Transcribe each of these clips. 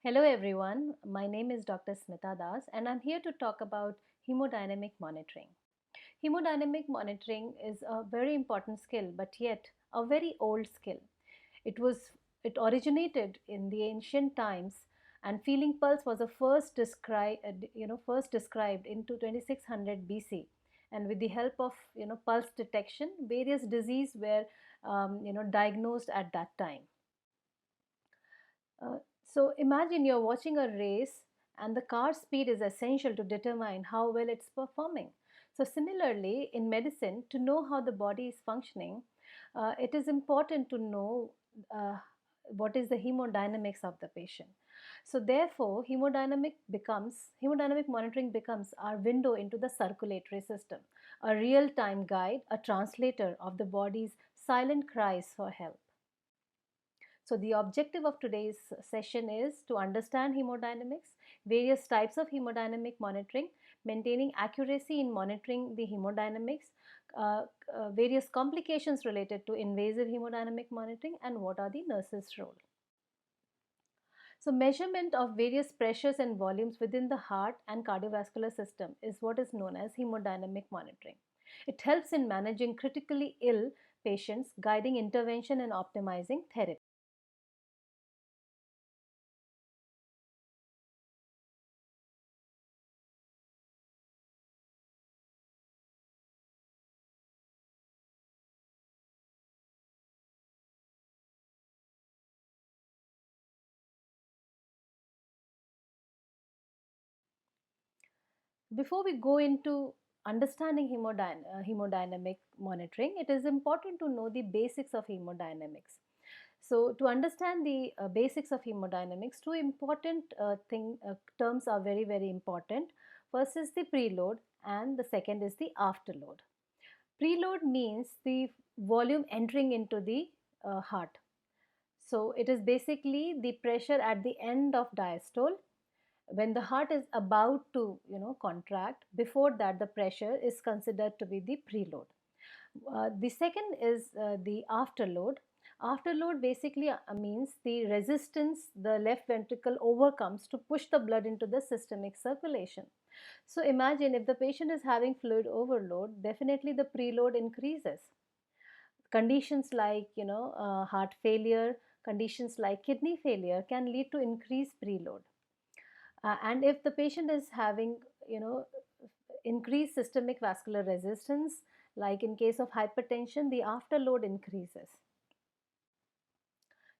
Hello everyone, my name is Dr. Smita Das and I'm here to talk about hemodynamic monitoring. Hemodynamic monitoring is a very important skill but yet a very old skill. It was it originated in the ancient times and feeling pulse was the first described into 2600 BC, and with the help of pulse detection various diseases were diagnosed at that time. So imagine you're watching a race and the car's speed is essential to determine how well it's performing. So similarly, in medicine, to know how the body is functioning, it is important to know uh, what is the hemodynamics of the patient. So therefore, hemodynamic monitoring becomes our window into the circulatory system, a real-time guide, a translator of the body's silent cries for help. So the objective of today's session is to understand hemodynamics, various types of hemodynamic monitoring, maintaining accuracy in monitoring the hemodynamics, various complications related to invasive hemodynamic monitoring, and what are the nurse's role. So measurement of various pressures and volumes within the heart and cardiovascular system is what is known as hemodynamic monitoring. It helps in managing critically ill patients, guiding intervention and optimizing therapy. Before we go into understanding hemodynamic monitoring, it is important to know the basics of hemodynamics. So, to understand the basics of hemodynamics, two important terms are very important. First is the preload, and the second is the afterload. Preload means the volume entering into the heart. So, it is basically the pressure at the end of diastole when the heart is about to contract. Before that, the pressure is considered to be the preload. The second is the afterload. Afterload basically means the resistance the left ventricle overcomes to push the blood into the systemic circulation. So imagine if the patient is having fluid overload, definitely the preload increases. Conditions like heart failure, conditions like kidney failure can lead to increased preload. And if the patient is having increased systemic vascular resistance, like in case of hypertension, the afterload increases.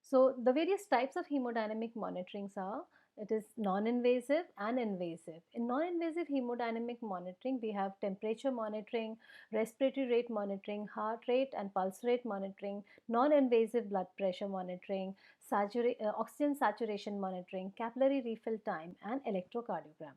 So the various types of hemodynamic monitorings are, it is non-invasive and invasive. In non-invasive hemodynamic monitoring, we have temperature monitoring, respiratory rate monitoring, heart rate and pulse rate monitoring, non-invasive blood pressure monitoring, oxygen saturation monitoring, capillary refill time, and electrocardiogram.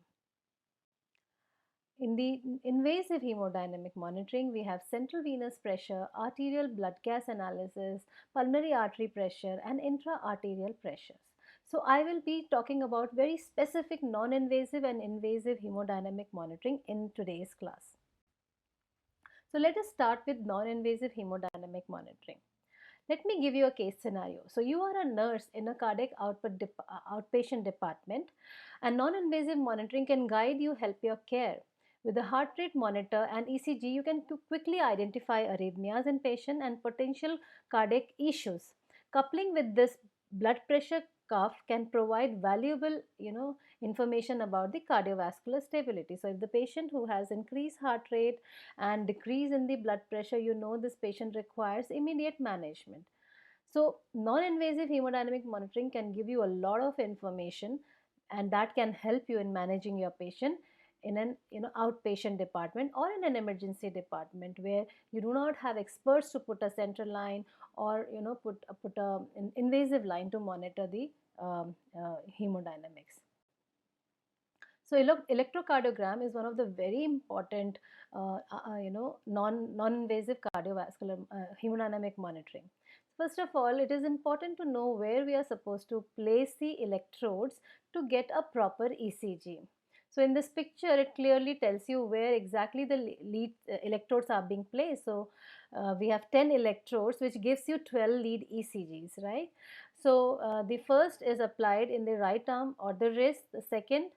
In the invasive hemodynamic monitoring, we have central venous pressure, arterial blood gas analysis, pulmonary artery pressure, and intra-arterial pressures. So I will be talking about very specific non-invasive and invasive hemodynamic monitoring in today's class. So let us start with non-invasive hemodynamic monitoring. Let me give you a case scenario. So you are a nurse in a cardiac outpatient department, and non-invasive monitoring can guide you, help your care. With a heart rate monitor and ECG, you can quickly identify arrhythmias in patient and potential cardiac issues. Coupling with this, blood pressure cuff can provide valuable, information about the cardiovascular stability. So if the patient who has increased heart rate and decrease in the blood pressure, this patient requires immediate management. So non-invasive hemodynamic monitoring can give you a lot of information, and that can help you in managing your patient in an outpatient department or in an emergency department where you do not have experts to put a central line or an invasive line to monitor the hemodynamics. So electrocardiogram is one of the very important, non-invasive cardiovascular hemodynamic monitoring. First of all, it is important to know where we are supposed to place the electrodes to get a proper ECG. So in this picture, it clearly tells you where exactly the lead electrodes are being placed. So we have 10 electrodes, which gives you 12 lead ECGs, right? So the first is applied in the right arm or the wrist, the second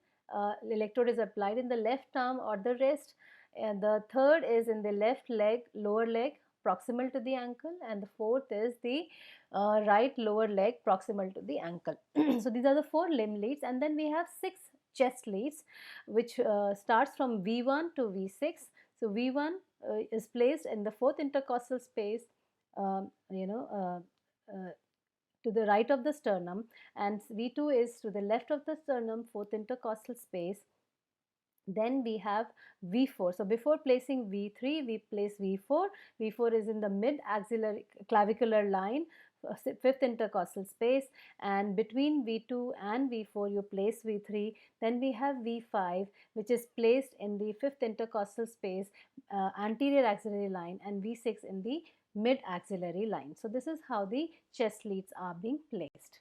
electrode is applied in the left arm or the wrist, and the third is in the left leg, lower leg proximal to the ankle, and the fourth is the right lower leg proximal to the ankle. So these are the 4 limb leads, and then we have 6 chest leads, which starts from V1 to V6. So V1 is placed in the 4th intercostal space, um, you know, to the right of the sternum, and V2 is to the left of the sternum, 4th intercostal space. Then we have V4. So before placing V3, we place V4. V4 is in the mid axillary clavicular line, 5th intercostal space, and between V2 and V4 you place V3. Then we have V5, which is placed in the 5th intercostal space, anterior axillary line, and V6 in the mid axillary line. So this is how the chest leads are being placed.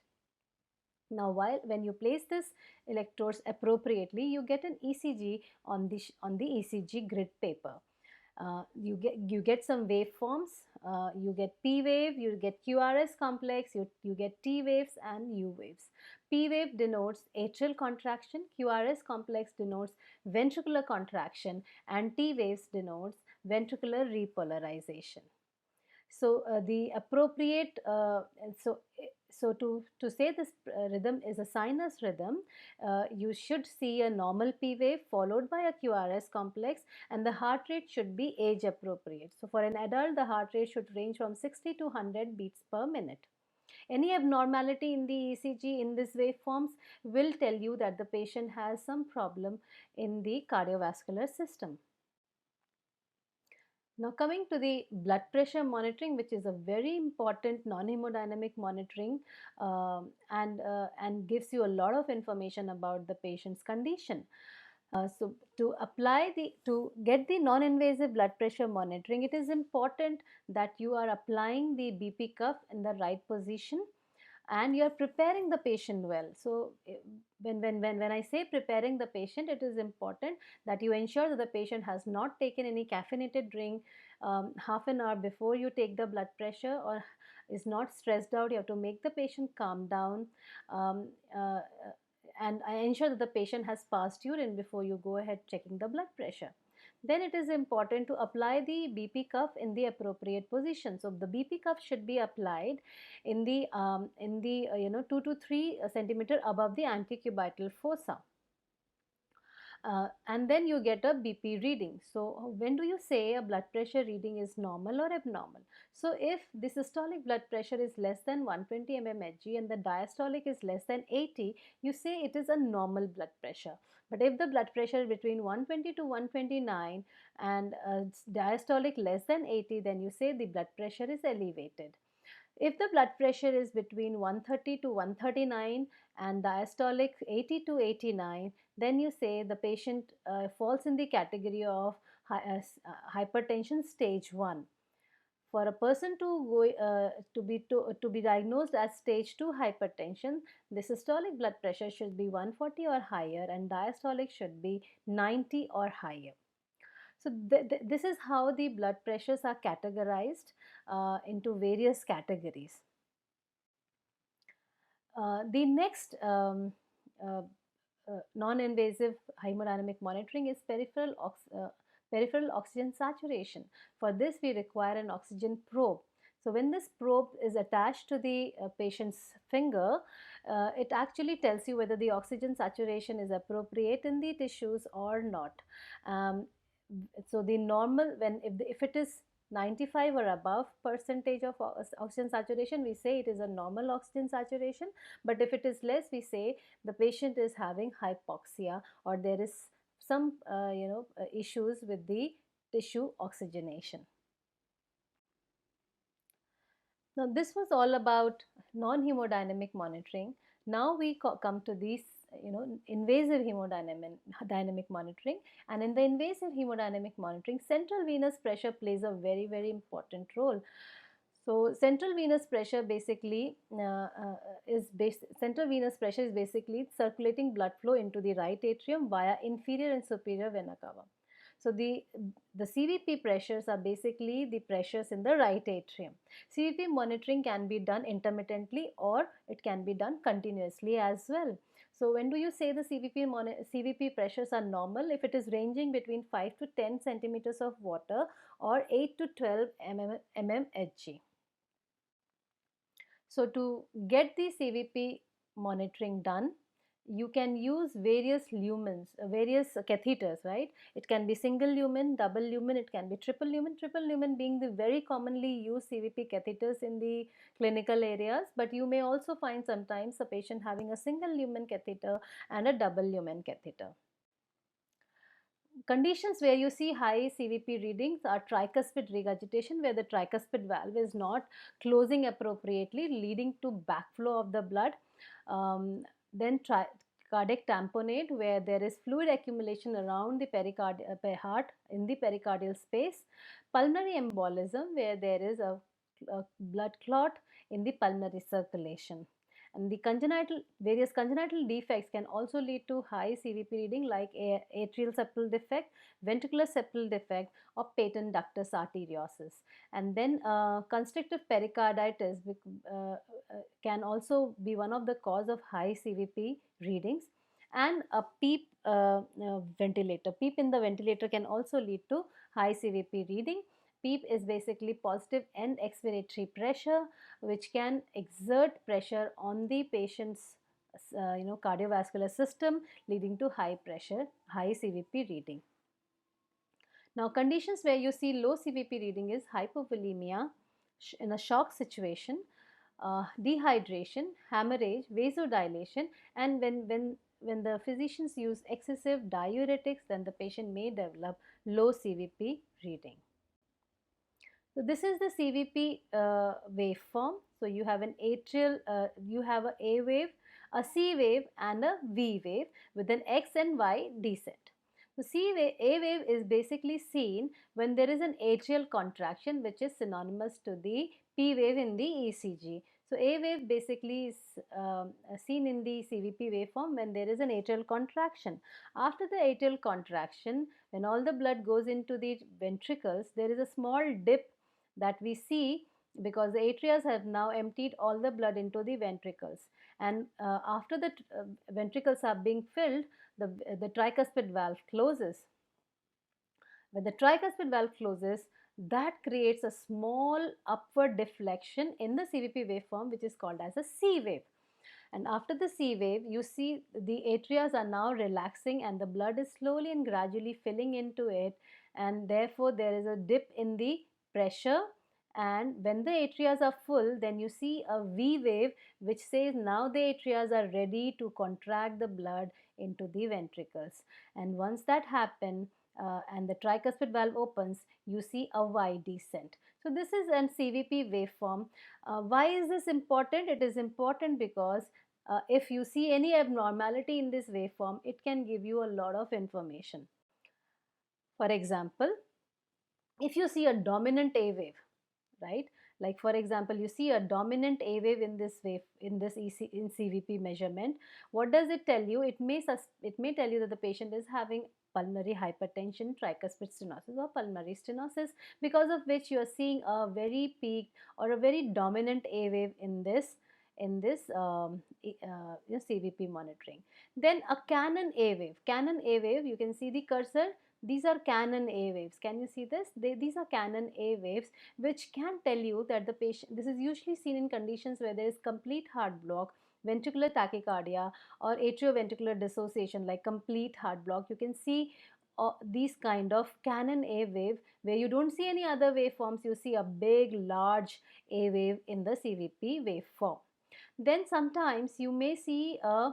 Now, when you place this electrodes appropriately, you get an ECG on the ECG grid paper. You get some waveforms. You get P wave, you get QRS complex, you get T waves and U waves. P wave denotes atrial contraction, QRS complex denotes ventricular contraction, and T waves denotes ventricular repolarization. So the appropriate so to say this rhythm is a sinus rhythm, you should see a normal P wave followed by a QRS complex, and the heart rate should be age appropriate. So for an adult, the heart rate should range from 60 to 100 beats per minute. Any abnormality in the ECG in these waveforms will tell you that the patient has some problem in the cardiovascular system. Now coming to the blood pressure monitoring, which is a very important non-hemodynamic monitoring, and gives you a lot of information about the patient's condition. So to get the non-invasive blood pressure monitoring, it is important that you are applying the BP cuff in the right position and you are preparing the patient well. So when I say preparing the patient, it is important that you ensure that the patient has not taken any caffeinated drink half an hour before you take the blood pressure, or is not stressed out. You have to make the patient calm down, um, uh, and I ensure that the patient has passed urine before you go ahead checking the blood pressure. Then it is important to apply the BP cuff in the appropriate position. So the BP cuff should be applied in the 2 to 3 centimeter above the antecubital fossa. And then you get a BP reading. So when do you say a blood pressure reading is normal or abnormal? So if the systolic blood pressure is less than 120 mmHg and the diastolic is less than 80, you say it is a normal blood pressure. But if the blood pressure is between 120 to 129 and diastolic less than 80, then you say the blood pressure is elevated. If the blood pressure is between 130 to 139 and diastolic 80 to 89, then you say the patient falls in the category of hypertension stage 1. For a person to be diagnosed as stage 2 hypertension, the systolic blood pressure should be 140 or higher and diastolic should be 90 or higher. So this is how the blood pressures are categorized into various categories. The next non-invasive hemodynamic monitoring is peripheral oxygen saturation. For this, we require an oxygen probe. So when this probe is attached to the patient's finger, it actually tells you whether the oxygen saturation is appropriate in the tissues or not. So the normal, if it is 95 or above percentage of oxygen saturation, we say it is a normal oxygen saturation. But if it is less, we say the patient is having hypoxia, or there is some issues with the tissue oxygenation. Now this was all about non-hemodynamic monitoring. Now we come to these invasive hemodynamic monitoring, and in the invasive hemodynamic monitoring, central venous pressure plays a very important role. So central venous pressure basically is circulating blood flow into the right atrium via inferior and superior vena cava. So the CVP pressures are basically the pressures in the right atrium. CVP monitoring can be done intermittently or it can be done continuously as well. So when do you say the CVP pressures are normal? If it is ranging between 5 to 10 centimeters of water or 8 to 12 mmHg. So to get the CVP monitoring done, you can use various lumens, various catheters, right? It can be single lumen, double lumen, it can be triple lumen being the very commonly used CVP catheters in the clinical areas, but you may also find sometimes a patient having a single lumen catheter and a double lumen catheter. Conditions where you see high CVP readings are tricuspid regurgitation, where the tricuspid valve is not closing appropriately, leading to backflow of the blood. Then cardiac tamponade, where there is fluid accumulation around the heart in the pericardial space. Pulmonary embolism, where there is a blood clot in the pulmonary circulation. And the various congenital defects can also lead to high CVP reading, like atrial septal defect, ventricular septal defect, or patent ductus arteriosus. And then constrictive pericarditis can also be one of the cause of high CVP readings. And a PEEP ventilator. PEEP in the ventilator can also lead to high CVP reading. PEEP is basically positive end expiratory pressure, which can exert pressure on the patient's cardiovascular system, leading to high pressure, high CVP reading. Now, conditions where you see low CVP reading is hypovolemia in a shock situation, dehydration, hemorrhage, vasodilation, and when the physicians use excessive diuretics, then the patient may develop low CVP reading. So this is the CVP waveform. So you have an atrial, you have a A wave, a C wave and a V wave with an X and Y descent. So A wave is basically seen when there is an atrial contraction, which is synonymous to the P wave in the ECG. So A wave basically is seen in the CVP waveform when there is an atrial contraction. After the atrial contraction, when all the blood goes into the ventricles, there is a small dip that we see because the atria have now emptied all the blood into the ventricles, and after the ventricles are being filled, the tricuspid valve closes. When the tricuspid valve closes, that creates a small upward deflection in the CVP waveform, which is called as a C wave. And after the C wave, you see the atria are now relaxing and the blood is slowly and gradually filling into it, and therefore there is a dip in the pressure. And when the atria are full, then you see a V wave, which says now the atria are ready to contract the blood into the ventricles. And once that happens and the tricuspid valve opens, you see a Y descent. So this is an CVP waveform. Why is this important? It is important because if you see any abnormality in this waveform, it can give you a lot of information. For example, if you see a dominant A wave, right? Like for example, you see a dominant A wave in this in CVP measurement. What does it tell you? It may tell you that the patient is having pulmonary hypertension, tricuspid stenosis or pulmonary stenosis, because of which you are seeing a very peaked or a very dominant A wave in this CVP monitoring. Then a Canon A wave. Canon A wave, you can see the cursor. These are Canon A waves. Can you see this? These are Canon A waves, which can tell you that the patient, this is usually seen in conditions where there is complete heart block, ventricular tachycardia or atrioventricular dissociation, like complete heart block. You can see these kind of Canon A wave where you don't see any other waveforms, you see a big large A wave in the CVP waveform. Then sometimes you may see a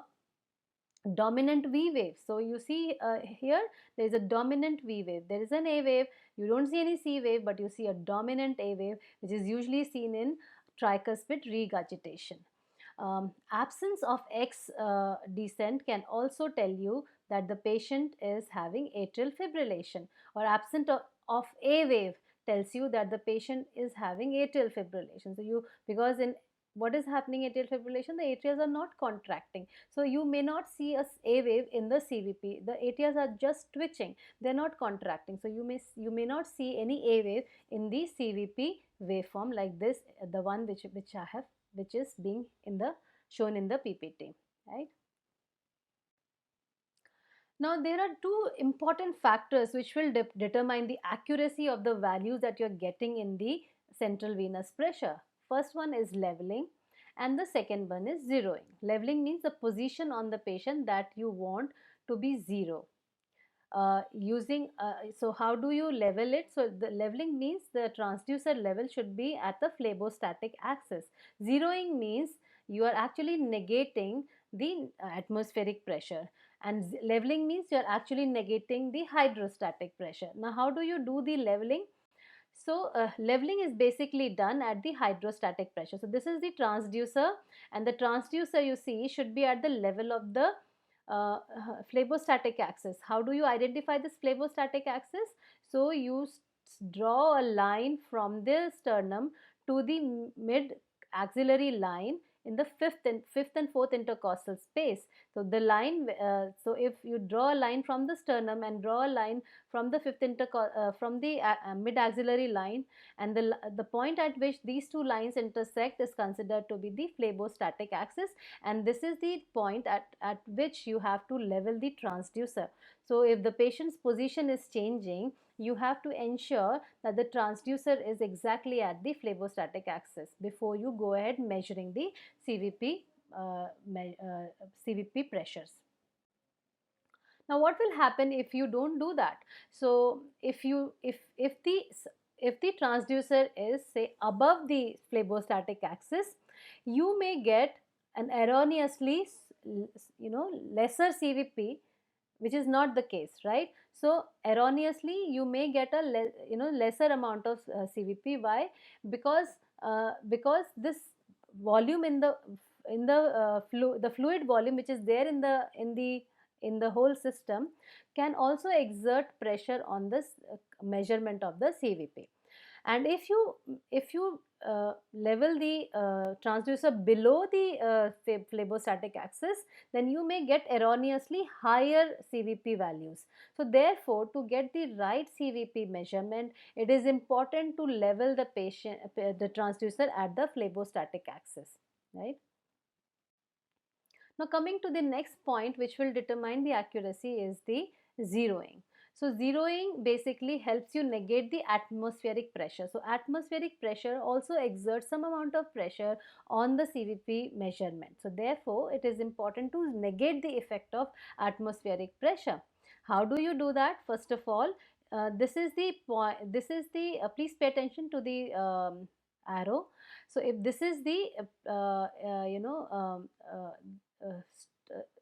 dominant V wave. So you see here there is a dominant V wave. There is an A wave. You don't see any C wave, but you see a dominant A wave, which is usually seen in tricuspid regurgitation. Absence of X descent can also tell you that the patient is having atrial fibrillation, or absence of A wave tells you that the patient is having atrial fibrillation. So because in what is happening in atrial fibrillation? The atrias are not contracting. So you may not see a wave in the CVP. The atrias are just twitching. They are not contracting. So you may not see any A wave in the CVP waveform like this, the one which I have, which is being shown in the PPT, right? Now, there are two important factors which will determine the accuracy of the values that you're getting in the central venous pressure. First one is leveling, and the second one is zeroing. Leveling means the position on the patient that you want to be zero. So how do you level it? So the leveling means the transducer level should be at the phlebostatic axis. Zeroing means you are actually negating the atmospheric pressure, and leveling means you are actually negating the hydrostatic pressure. Now how do you do the leveling? So leveling is basically done at the hydrostatic pressure. So this is the transducer, and the transducer you see should be at the level of the phlebostatic axis. How do you identify this phlebostatic axis? So you draw a line from the sternum to the mid axillary line in the fifth and fourth intercostal space. So the line, so if you draw a line from the sternum and draw a line from the from the mid axillary line, and the point at which these two lines intersect is considered to be the phlebostatic axis, and this is the point at which you have to level the transducer. So if the patient's position is changing, you have to ensure that the transducer is exactly at the phlebostatic axis before you go ahead measuring the CVP CVP pressures. Now what will happen if you don't do that? So if the transducer is say above the phlebostatic axis, you may get an erroneously lesser CVP, which is not the case, right? So erroneously you may get a lesser amount of CVP. Why? Because this volume the fluid volume which is there in the whole system can also exert pressure on this measurement of the CVP. And if you level the transducer below the phlebostatic axis, then you may get erroneously higher CVP values. So therefore, to get the right CVP measurement, it is important to level the transducer at the phlebostatic axis, right? Now coming to the next point which will determine the accuracy is the zeroing. So zeroing basically helps you negate the atmospheric pressure. So atmospheric pressure also exerts some amount of pressure on the CVP measurement. So therefore it is important to negate the effect of atmospheric pressure. How do you do that? First of all, this is the point, please pay attention to the arrow. So if this is the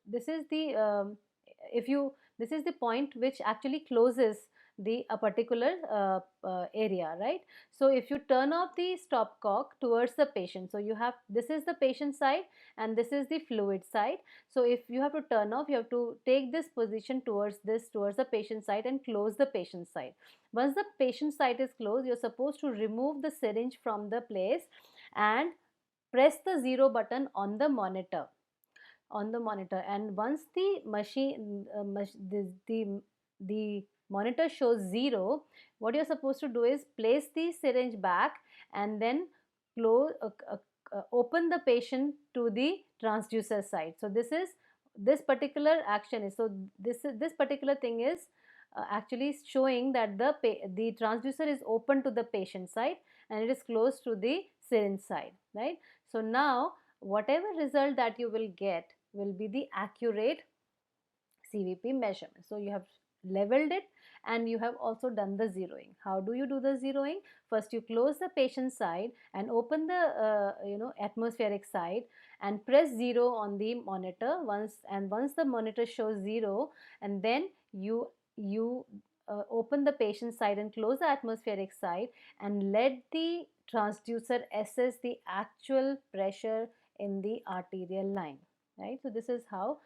this is the if you this is the point which actually closes the a particular area, right? So if you turn off the stopcock towards the patient, so you have, this is the patient side and this is the fluid side. So if you have to turn off, you have to take this position towards the patient side and close the patient side. Once the patient side is closed, you're supposed to remove the syringe from the place and press the zero button on the monitor, and once the machine the monitor shows zero, what you're supposed to do is place the syringe back and then close open the patient to the transducer side. So this particular action is, so this particular thing is actually showing that the transducer is open to the patient side and it is close to the syringe side, right? So now whatever result that you will get will be the accurate CVP measurement. So you have leveled it and you have also done the zeroing. How do you do the zeroing? First you close the patient side and open the atmospheric side and press zero on the monitor once the monitor shows zero, and then you open the patient side and close the atmospheric side and let the transducer assess the actual pressure in the arterial line, right? So this is how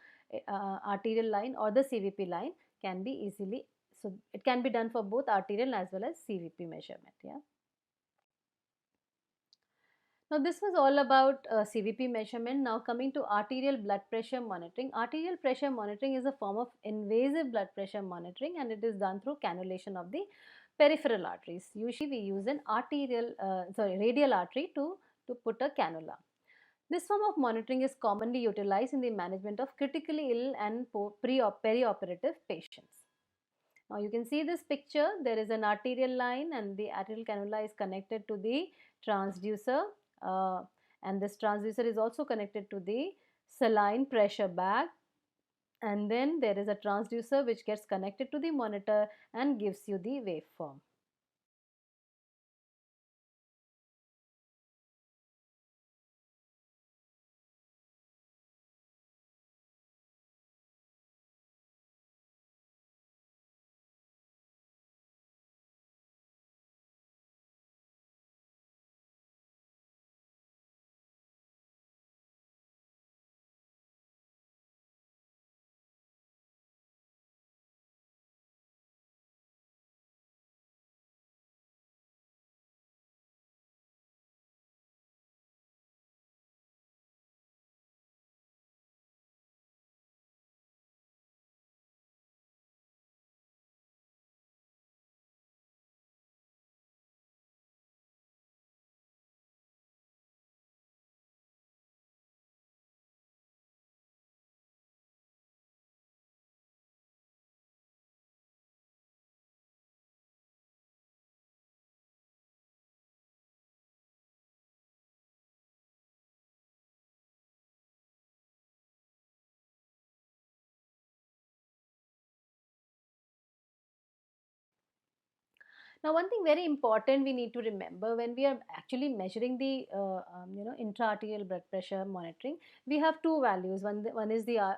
arterial line or the CVP line can be easily, so it can be done for both arterial as well as CVP measurement. Yeah. Now, this was all about CVP measurement. Now, coming to arterial blood pressure monitoring. Arterial pressure monitoring is a form of invasive blood pressure monitoring, and it is done through cannulation of the peripheral arteries. Usually, we use an radial artery to put a cannula. This form of monitoring is commonly utilized in the management of critically ill and perioperative patients. Now you can see this picture, there is an arterial line and the arterial cannula is connected to the transducer, uh, and this transducer is also connected to the saline pressure bag, and then there is a transducer which gets connected to the monitor and gives you the waveform. Now, one thing very important we need to remember when we are actually measuring the intra-arterial blood pressure monitoring, we have two values. One is the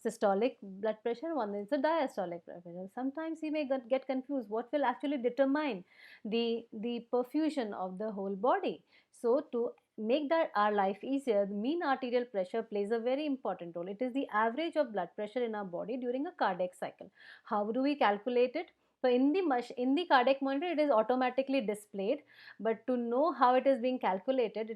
systolic blood pressure, one is the diastolic blood pressure. Sometimes we may get confused. What will actually determine the perfusion of the whole body? So to make that our life easier, the mean arterial pressure plays a very important role. It is the average of blood pressure in our body during a cardiac cycle. How do we calculate it? So in the cardiac monitor, it is automatically displayed. But to know how it is being calculated,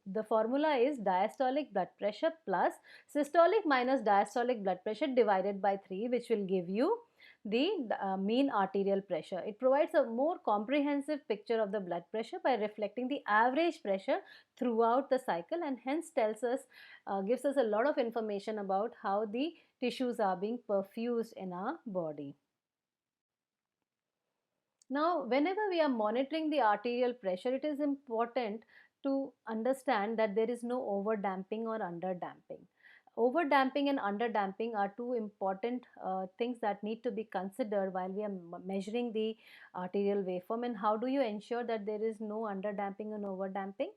the formula is diastolic blood pressure plus systolic minus diastolic blood pressure divided by 3, which will give you the mean arterial pressure. It provides a more comprehensive picture of the blood pressure by reflecting the average pressure throughout the cycle, and hence gives us a lot of information about how the tissues are being perfused in our body. Now, whenever we are monitoring the arterial pressure, it is important to understand that there is no over damping or under damping. Over damping and under damping are two important things that need to be considered while we are measuring the arterial waveform. And how do you ensure that there is no under damping and over damping?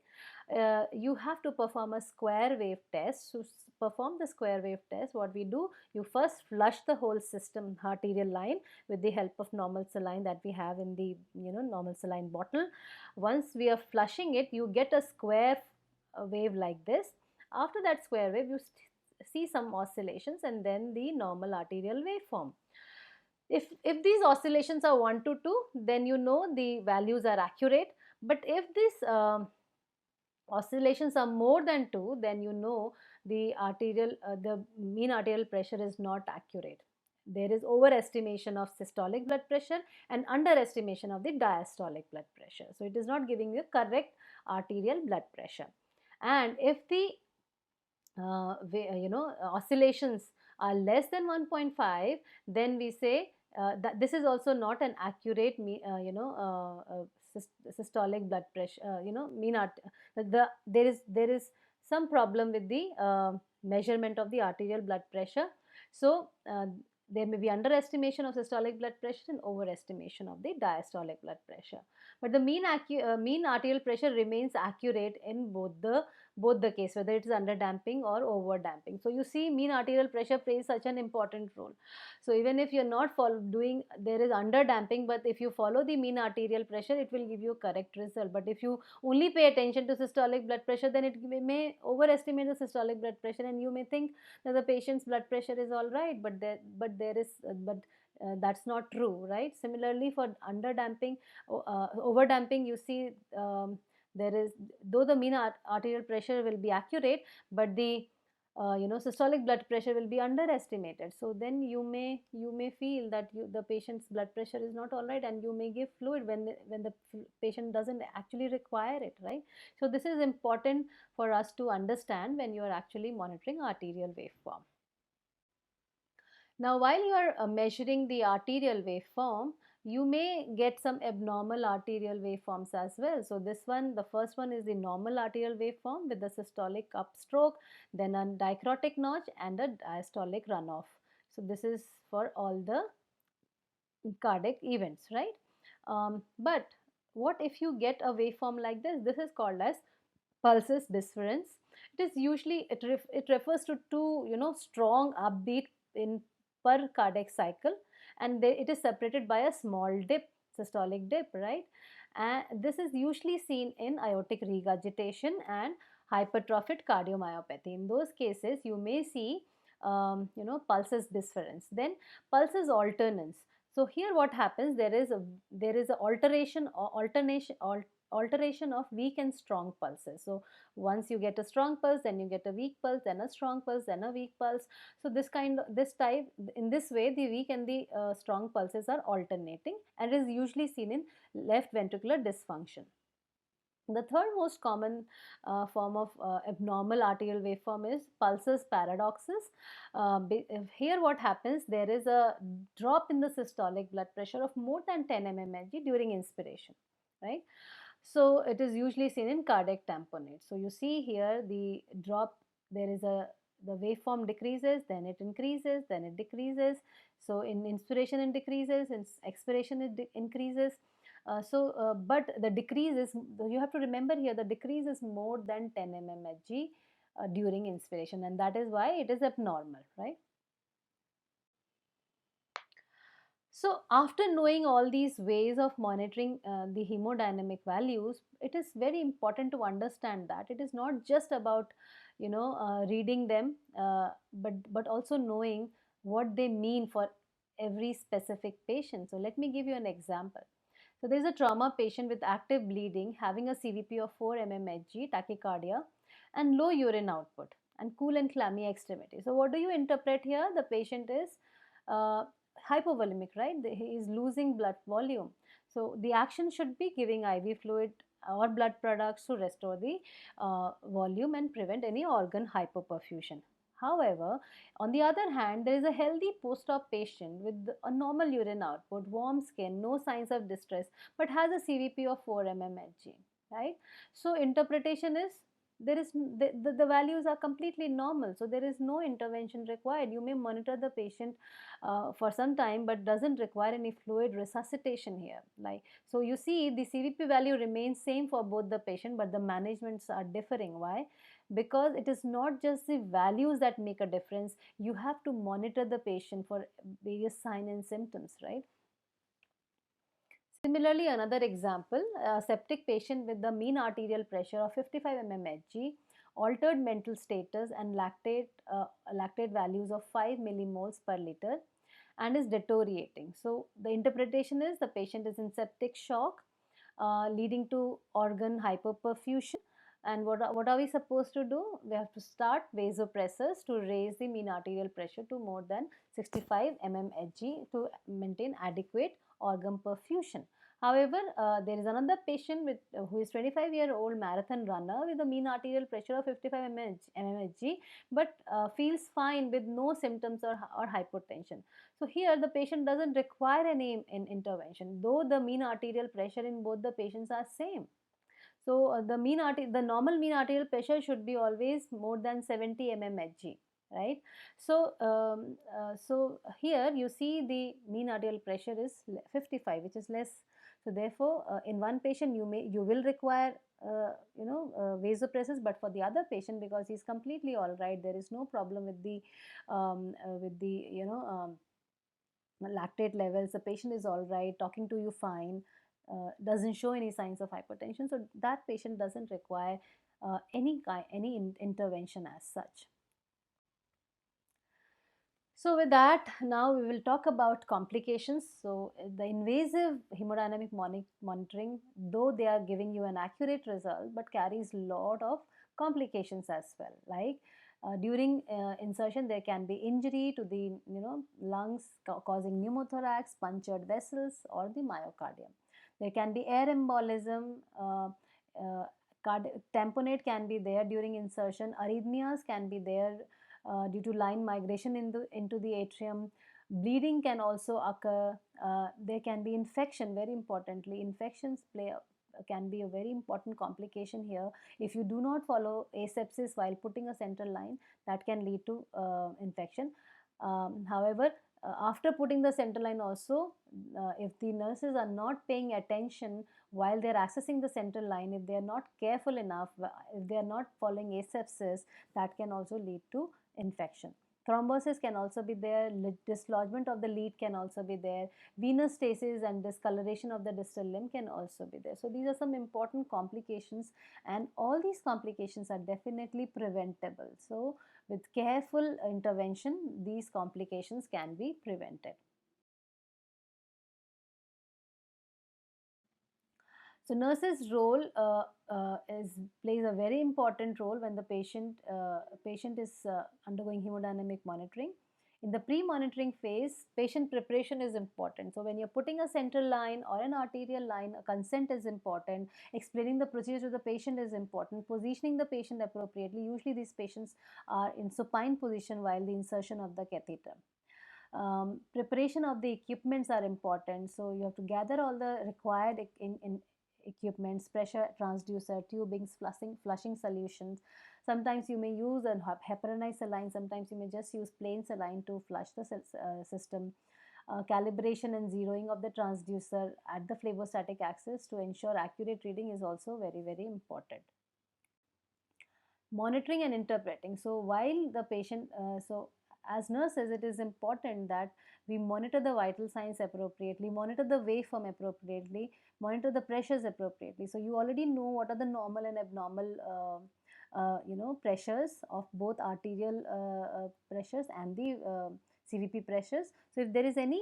You have to perform a square wave test. So perform the square wave test, what we do, you first flush the whole system arterial line with the help of normal saline that we have in the normal saline bottle. Once we are flushing it, you get a square wave like this. After that square wave, you see some oscillations and then the normal arterial waveform. If these oscillations are 1 to 2, then you know the values are accurate. But if these oscillations are more than 2, then you know the mean arterial pressure is not accurate. There is overestimation of systolic blood pressure and underestimation of the diastolic blood pressure. So it is not giving you correct arterial blood pressure. And if the oscillations are less than 1.5, then we say that this is also not an accurate systolic blood pressure, there is some problem with the measurement of the arterial blood pressure. So there may be underestimation of systolic blood pressure and overestimation of the diastolic blood pressure. But the mean arterial pressure remains accurate in both the case, whether it is under damping or over damping. So you see, mean arterial pressure plays such an important role. So even if you're not doing, there is under damping, but if you follow the mean arterial pressure, it will give you correct result. But if you only pay attention to systolic blood pressure, then it may overestimate the systolic blood pressure, and you may think that the patient's blood pressure is all right, but that's not true, right? Similarly, for under damping, over damping, you see there is, though the mean arterial pressure will be accurate, but the systolic blood pressure will be underestimated. So then you may feel that the patient's blood pressure is not all right, and you may give fluid when the patient doesn't actually require it, right? So this is important for us to understand when you are actually monitoring arterial waveform. Now, while you are measuring the arterial waveform, you may get some abnormal arterial waveforms as well. So this one, the first one is the normal arterial waveform with the systolic upstroke, then a dicrotic notch and a diastolic runoff. So this is for all the cardiac events, right? But what if you get a waveform like this? This is called as pulses difference. It is usually, it refers to two strong upbeat in per cardiac cycle, and it is separated by a small dip, systolic dip, right? And this is usually seen in aortic regurgitation and hypertrophic cardiomyopathy. In those cases you may see pulses difference. Then pulses alternance. So here what happens, there is a alteration of weak and strong pulses. So once you get a strong pulse, then you get a weak pulse, then a strong pulse, then a weak pulse. So this type, in this way, the weak and the strong pulses are alternating, and is usually seen in left ventricular dysfunction. The third most common form of abnormal arterial waveform is pulses paradoxus. Here what happens, there is a drop in the systolic blood pressure of more than 10 mmHg during inspiration, right? So it is usually seen in cardiac tamponade. So you see here the drop, there is the waveform decreases, then it increases, then it decreases. So in inspiration it decreases, in expiration it increases. But the decrease is, you have to remember here, the decrease is more than 10 mmHg during inspiration, and that is why it is abnormal, right? So after knowing all these ways of monitoring the hemodynamic values, it is very important to understand that it is not just about reading them, but also knowing what they mean for every specific patient. So let me give you an example. So there is a trauma patient with active bleeding having a CVP of 4 mmHg, tachycardia, and low urine output, and cool and clammy extremity. So what do you interpret here? The patient is uh, hypovolemic, right? He is losing blood volume. So the action should be giving IV fluid or blood products to restore the volume and prevent any organ hypoperfusion. However, on the other hand, there is a healthy post-op patient with a normal urine output, warm skin, no signs of distress, but has a CVP of 4 mmHg, right? So interpretation is, there is the values are completely normal, so there is no intervention required. You may monitor the patient for some time, but doesn't require any fluid resuscitation here. Like, so you see the CVP value remains same for both the patient, but the managements are differing. Why? Because it is not just the values that make a difference. You have to monitor the patient for various signs and symptoms, right? Similarly, another example, a septic patient with the mean arterial pressure of 55 mmHg, altered mental status, and lactate values of 5 millimoles per liter, and is deteriorating. So the interpretation is the patient is in septic shock, leading to organ hypoperfusion. And what are we supposed to do? We have to start vasopressors to raise the mean arterial pressure to more than 65 mmHg to maintain adequate organ perfusion. However, there is another patient who is 25-year-old marathon runner with a mean arterial pressure of 55 mmHg, but feels fine with no symptoms or hypotension. So here the patient doesn't require any intervention, though the mean arterial pressure in both the patients are same. So the normal mean arterial pressure should be always more than 70 mmHg, right? So here you see the mean arterial pressure is 55, which is less. So therefore, in one patient you will require vasopressors, but for the other patient, because he's completely all right, there is no problem with the lactate levels, the patient is all right, talking to you fine, doesn't show any signs of hypertension, so that patient doesn't require any intervention as such. So with that, now we will talk about complications. So the invasive hemodynamic monitoring, though they are giving you an accurate result, but carries a lot of complications as well. Like during insertion, there can be injury to the lungs causing pneumothorax, punctured vessels, or the myocardium. There can be air embolism. Uh, Tamponade can be there during insertion. Arrhythmias can be there due to line migration into the atrium. Bleeding can also occur. There can be infection, very importantly. Infections can be a very important complication here. If you do not follow asepsis while putting a central line, that can lead to infection. However, after putting the central line also, if the nurses are not paying attention while they're accessing the central line, if they are not careful enough, if they are not following asepsis, that can also lead to infection. Thrombosis can also be there, dislodgement of the lead can also be there, venous stasis and discoloration of the distal limb can also be there. So these are some important complications, and all these complications are definitely preventable. So with careful intervention, these complications can be prevented. So nurse's role plays a very important role when the patient is undergoing hemodynamic monitoring. In the pre-monitoring phase, patient preparation is important. So when you're putting a central line or an arterial line, a consent is important. Explaining the procedure to the patient is important. Positioning the patient appropriately. Usually these patients are in supine position while the insertion of the catheter. Preparation of the equipments are important. So you have to gather all the required in equipments, pressure transducer, tubings, flushing solutions. Sometimes you may use a heparinized saline, sometimes you may just use plain saline to flush the system. Calibration and zeroing of the transducer at the flavostatic axis to ensure accurate reading is also very, very important. Monitoring and interpreting. So while the patient, as nurses, it is important that we monitor the vital signs appropriately, monitor the waveform appropriately, monitor the pressures appropriately. So you already know what are the normal and abnormal pressures of both arterial pressures and the CVP pressures. So if there is any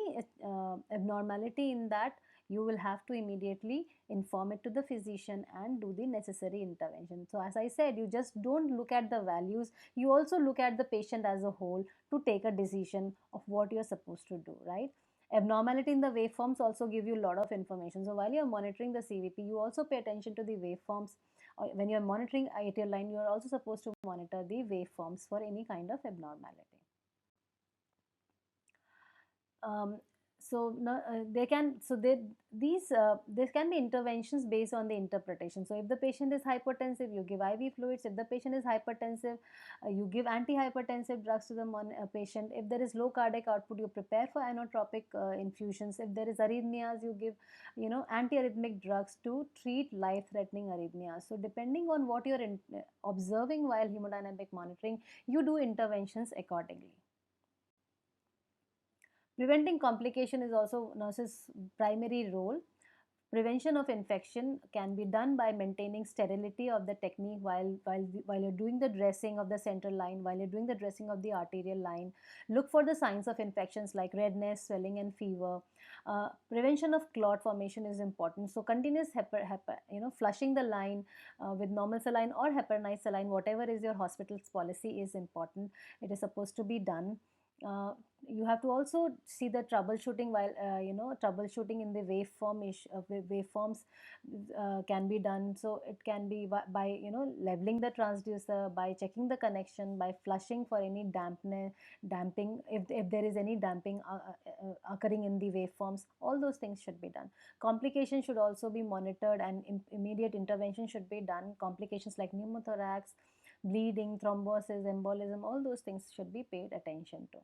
abnormality in that, you will have to immediately inform it to the physician and do the necessary intervention. So as I said, you just don't look at the values, you also look at the patient as a whole to take a decision of what you're supposed to do, right? Abnormality in the waveforms also give you a lot of information. So while you're monitoring the CVP, you also pay attention to the waveforms. When you're monitoring atrial line, you're also supposed to monitor the waveforms for any kind of abnormality. um, so no, they can so they these there can be interventions based on the interpretation. So if the patient is hypertensive, you give IV fluids. If the patient is hypertensive, you give antihypertensive drugs to the patient. If there is low cardiac output, you prepare for inotropic infusions. If there is arrhythmias, you give antiarrhythmic drugs to treat life threatening arrhythmias. So depending on what you're observing while hemodynamic monitoring, you do interventions accordingly. Preventing complication is also nurse's primary role. Prevention of infection can be done by maintaining sterility of the technique while you're doing the dressing of the central line, while you're doing the dressing of the arterial line. Look for the signs of infections like redness, swelling, and fever. Prevention of clot formation is important. So continuous flushing the line with normal saline or heparinized saline, whatever is your hospital's policy, is important. It is supposed to be done. uh, you have to also see the troubleshooting while troubleshooting in the waveforms can be done. So it can be by leveling the transducer, by checking the connection, by flushing for any damping, if there is any damping occurring in the waveforms. All those things should be done. Complications should also be monitored, and immediate intervention should be done. Complications like pneumothorax, bleeding, thrombosis, embolism, all those things should be paid attention to.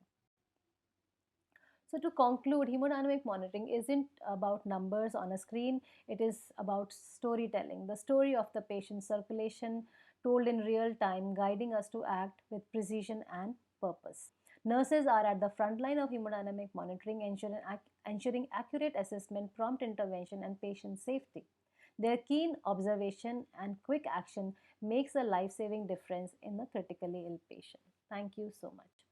So to conclude, hemodynamic monitoring isn't about numbers on a screen, it is about storytelling, the story of the patient's circulation told in real time, guiding us to act with precision and purpose. Nurses are at the front line of hemodynamic monitoring, ensuring accurate assessment, prompt intervention, and patient safety. Their keen observation and quick action makes a life-saving difference in a critically ill patient. Thank you so much.